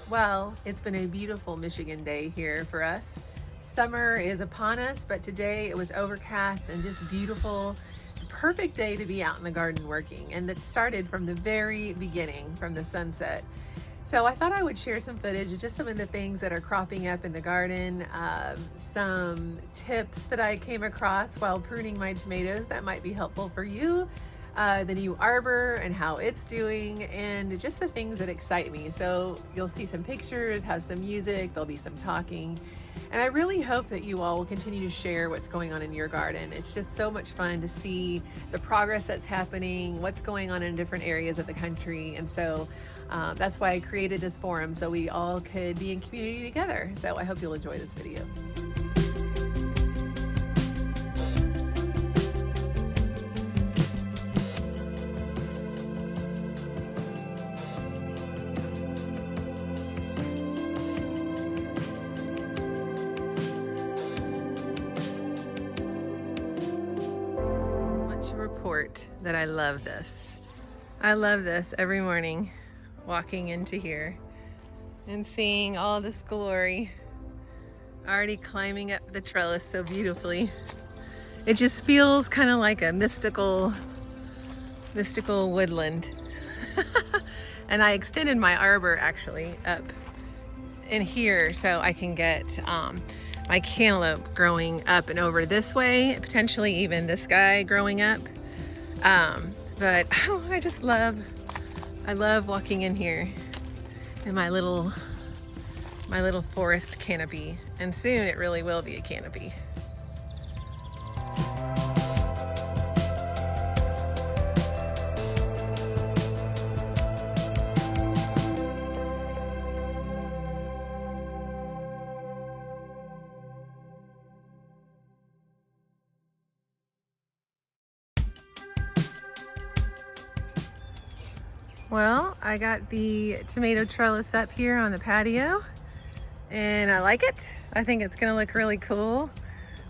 Well, it's been a beautiful Michigan day here for us. Summer is upon us, but today it was overcast and just beautiful. Perfect day to be out in the garden working, and that started from the very beginning, from the sunset. So I thought I would share some footage of just some of the things that are cropping up in the garden, some tips that I came across while pruning my tomatoes that might be helpful for you, the new arbor and how it's doing, and just the things that excite me. So you'll see some pictures, have some music, there'll be some talking. And I really hope that you all will continue to share what's going on in your garden. It's just so much fun to see the progress that's happening, what's going on in different areas of the country. And so that's why I created this forum, so we all could be in community together. So I hope you'll enjoy this video. Report that I love this. I love this every morning, walking into here and seeing all this glory already climbing up the trellis so beautifully. It just feels kind of like a mystical woodland. And I extended my arbor actually up in here so I can get my cantaloupe growing up and over this way, potentially even this guy growing up. But I love walking in here in my little forest canopy, and soon it really will be a canopy. Well, I got the tomato trellis up here on the patio, and I like it. I think it's gonna look really cool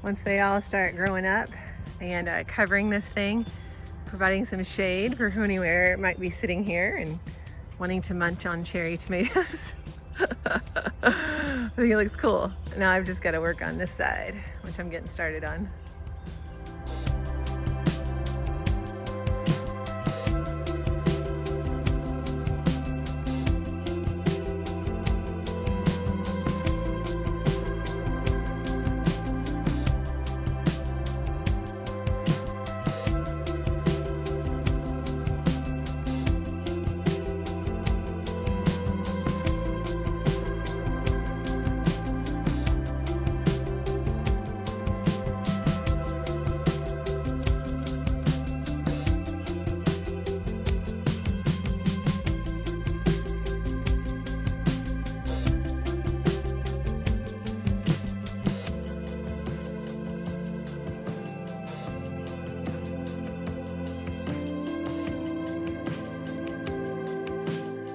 once they all start growing up and covering this thing, providing some shade for anywhere might be sitting here and wanting to munch on cherry tomatoes. I think it looks cool. Now I've just got to work on this side, which I'm getting started on.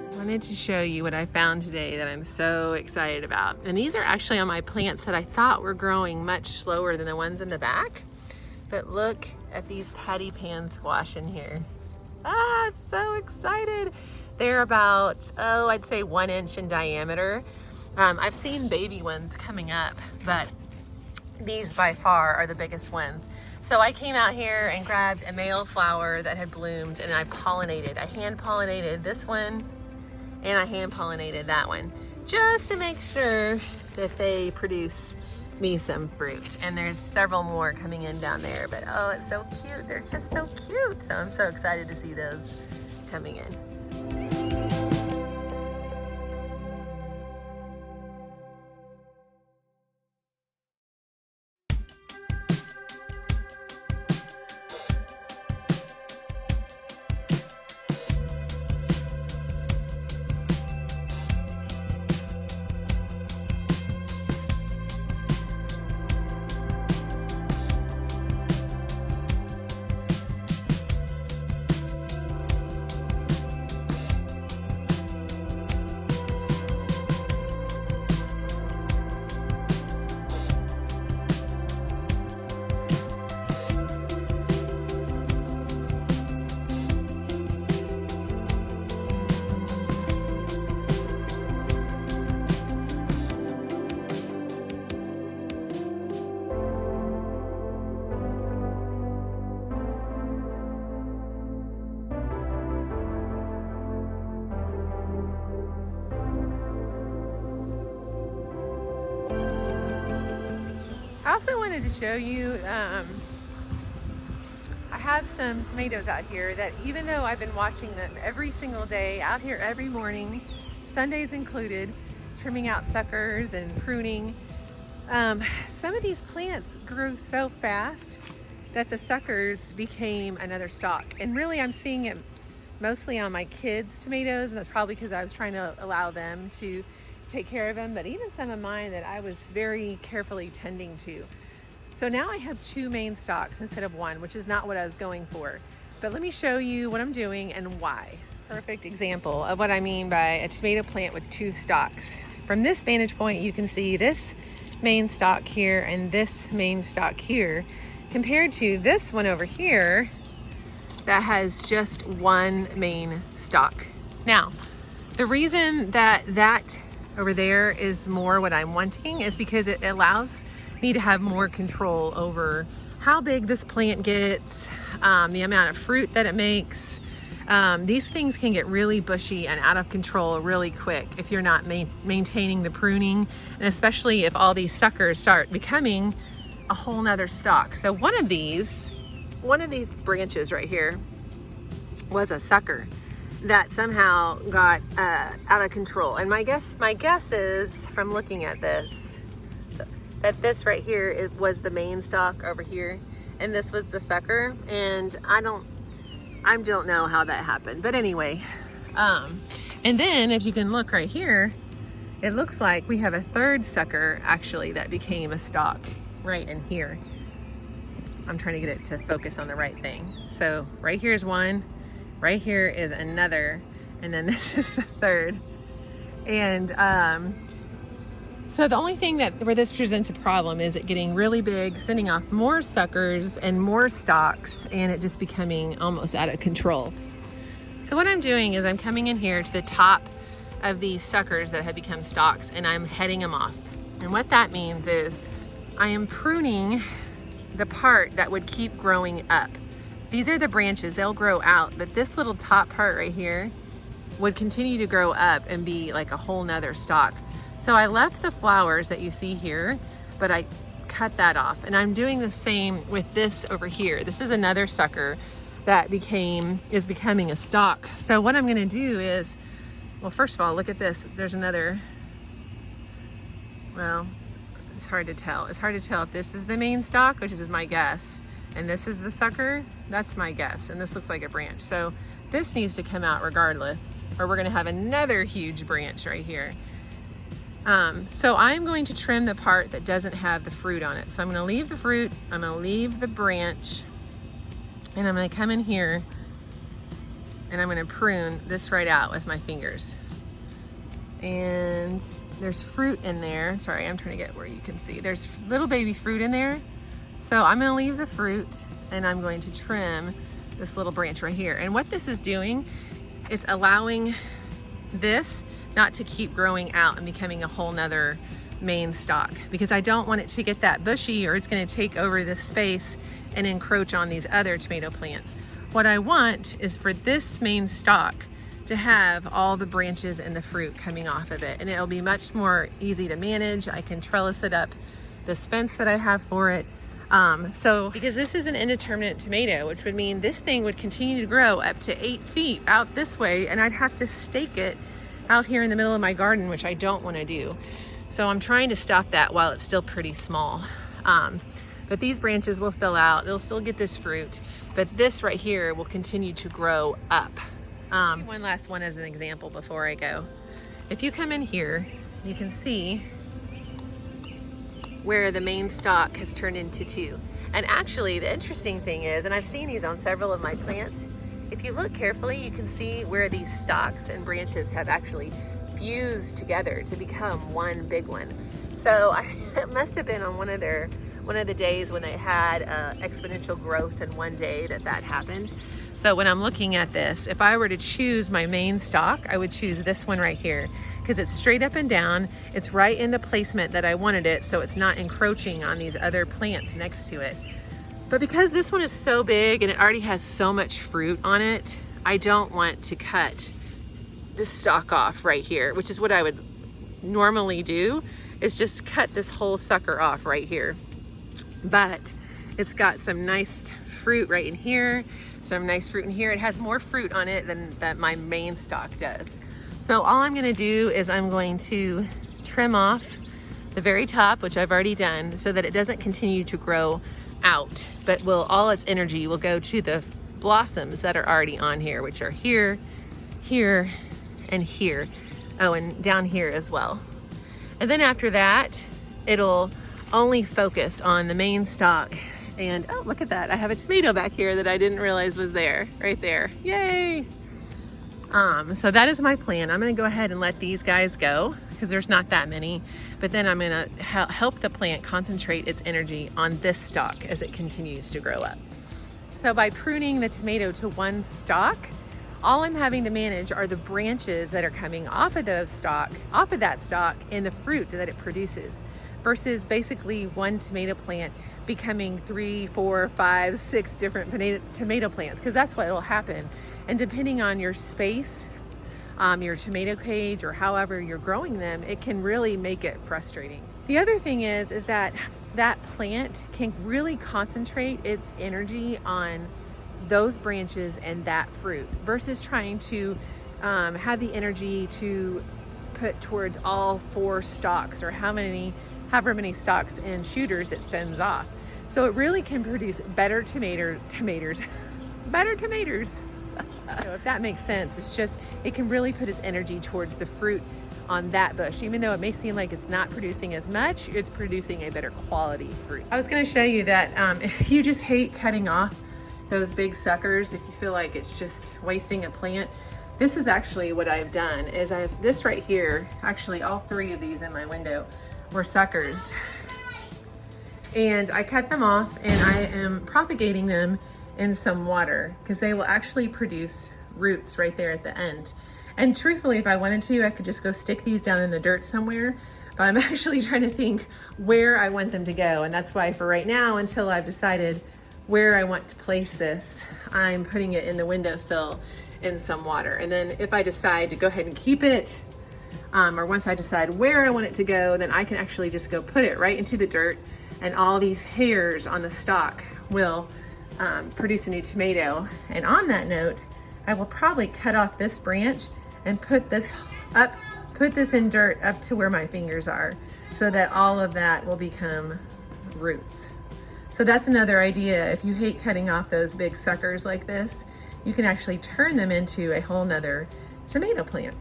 I wanted to show you what I found today that I'm so excited about. And these are actually on my plants that I thought were growing much slower than the ones in the back. But look at these patty pan squash in here. I'm so excited. They're about, I'd say 1 inch in diameter. I've seen baby ones coming up, but these by far are the biggest ones. So I came out here and grabbed a male flower that had bloomed, and I pollinated. I hand pollinated this one, and I hand pollinated that one, just to make sure that they produce me some fruit. And there's several more coming in down there, but oh, it's so cute. They're just so cute. So I'm so excited to see those coming in. wanted to show you, I have some tomatoes out here that even though I've been watching them every single day, out here every morning, Sundays included, trimming out suckers and pruning, some of these plants grew so fast that the suckers became another stalk. And really I'm seeing it mostly on my kids' tomatoes, and that's probably because I was trying to allow them to take care of them, but even some of mine that I was very carefully tending to. So now I have 2 main stalks instead of 1, which is not what I was going for. But let me show you what I'm doing and why. Perfect example of what I mean by a tomato plant with 2 stalks. From this vantage point, you can see this main stalk here and this main stalk here, compared to this one over here that has just 1 main stalk. Now, the reason that over there is more what I'm wanting is because it allows me to have more control over how big this plant gets, the amount of fruit that it makes. These things can get really bushy and out of control really quick if you're not maintaining the pruning, and especially if all these suckers start becoming a whole nother stalk. So one of these branches right here was a sucker that somehow got out of control. And my guess is, from looking at this, that this right here was the main stalk over here, and this was the sucker. And I don't know how that happened, but anyway. And then if you can look right here, it looks like we have a 3rd sucker actually that became a stalk right in here. I'm trying to get it to focus on the right thing. So right here is 1, right here is another, and then this is the 3rd. And so the only thing where this presents a problem is it getting really big, sending off more suckers and more stalks, and it just becoming almost out of control. So what I'm doing is I'm coming in here to the top of these suckers that have become stalks, and I'm heading them off. And what that means is I am pruning the part that would keep growing up. These are the branches, they'll grow out, but this little top part right here would continue to grow up and be like a whole nother stalk. So I left the flowers that you see here, but I cut that off. And I'm doing the same with this over here. This is another sucker that is becoming a stalk. So what I'm gonna do is, well, first of all, look at this. There's another, well, it's hard to tell. It's hard to tell if this is the main stalk, which is my guess, and this is the sucker, that's my guess. And this looks like a branch. So this needs to come out regardless, or we're gonna have another huge branch right here. So I'm going to trim the part that doesn't have the fruit on it. So I'm going to leave the fruit, I'm going to leave the branch, and I'm going to come in here and I'm going to prune this right out with my fingers. And there's fruit in there. Sorry, I'm trying to get where you can see. There's little baby fruit in there. So I'm going to leave the fruit and I'm going to trim this little branch right here. And what this is doing, it's allowing this not to keep growing out and becoming a whole nother main stalk, because I don't want it to get that bushy, or it's going to take over this space and encroach on these other tomato plants. What I want is for this main stalk to have all the branches and the fruit coming off of it, and it'll be much more easy to manage. I can trellis it up this fence that I have for it. So because this is an indeterminate tomato, which would mean this thing would continue to grow up to 8 feet out this way, and I'd have to stake it out here in the middle of my garden, which I don't want to do. So I'm trying to stop that while it's still pretty small. But these branches will fill out, they'll still get this fruit, but this right here will continue to grow up. One last one as an example before I go. If you come in here, you can see where the main stalk has turned into 2. And actually the interesting thing is, and I've seen these on several of my plants, if you look carefully, you can see where these stalks and branches have actually fused together to become one big one. So it must have been on one of the days when they had exponential growth in one day that happened. So when I'm looking at this, if I were to choose my main stalk, I would choose this one right here, because it's straight up and down. It's right in the placement that I wanted it, so it's not encroaching on these other plants next to it. But because this one is so big and it already has so much fruit on it, I don't want to cut this stalk off right here, which is what I would normally do, is just cut this whole sucker off right here. but it's got some nice fruit right in here, some nice fruit in here. It has more fruit on it than that my main stalk does. So all I'm gonna do is I'm going to trim off the very top, which I've already done, so that it doesn't continue to grow out, but all its energy will go to the blossoms that are already on here, which are here, here, and here. Oh, and down here as well. And then after that, it'll only focus on the main stalk. And oh, look at that. I have a tomato back here that I didn't realize was there, right there. Yay. So that is my plan. I'm gonna go ahead and let these guys go because there's not that many, but then I'm gonna help the plant concentrate its energy on this stalk as it continues to grow up. So by pruning the tomato to one stalk, all I'm having to manage are the branches that are coming off of that stalk, and the fruit that it produces, versus basically one tomato plant becoming 3, 4, 5, 6 different tomato plants, because that's what will happen. And depending on your space, your tomato cage, or however you're growing them, it can really make it frustrating. The other thing is that plant can really concentrate its energy on those branches and that fruit versus trying to have the energy to put towards all 4 stalks, or however many stalks and shooters it sends off. So it really can produce better tomatoes. So if that makes sense, it's just, it can really put its energy towards the fruit on that bush. Even though it may seem like it's not producing as much, it's producing a better quality fruit. I was gonna show you that if you just hate cutting off those big suckers, if you feel like it's just wasting a plant, this is actually what I've done. Is this right here, actually all 3 of these in my window were suckers. And I cut them off and I am propagating them in some water because they will actually produce roots right there at the end. And truthfully, if I wanted to, I could just go stick these down in the dirt somewhere, but I'm actually trying to think where I want them to go. And that's why for right now, until I've decided where I want to place this, I'm putting it in the windowsill in some water. And then if I decide to go ahead and keep it, or once I decide where I want it to go, then I can actually just go put it right into the dirt, and all these hairs on the stalk will produce a new tomato. And on that note, I will probably cut off this branch and put this in dirt up to where my fingers are, so that all of that will become roots. So that's another idea. If you hate cutting off those big suckers like this, you can actually turn them into a whole nother tomato plant.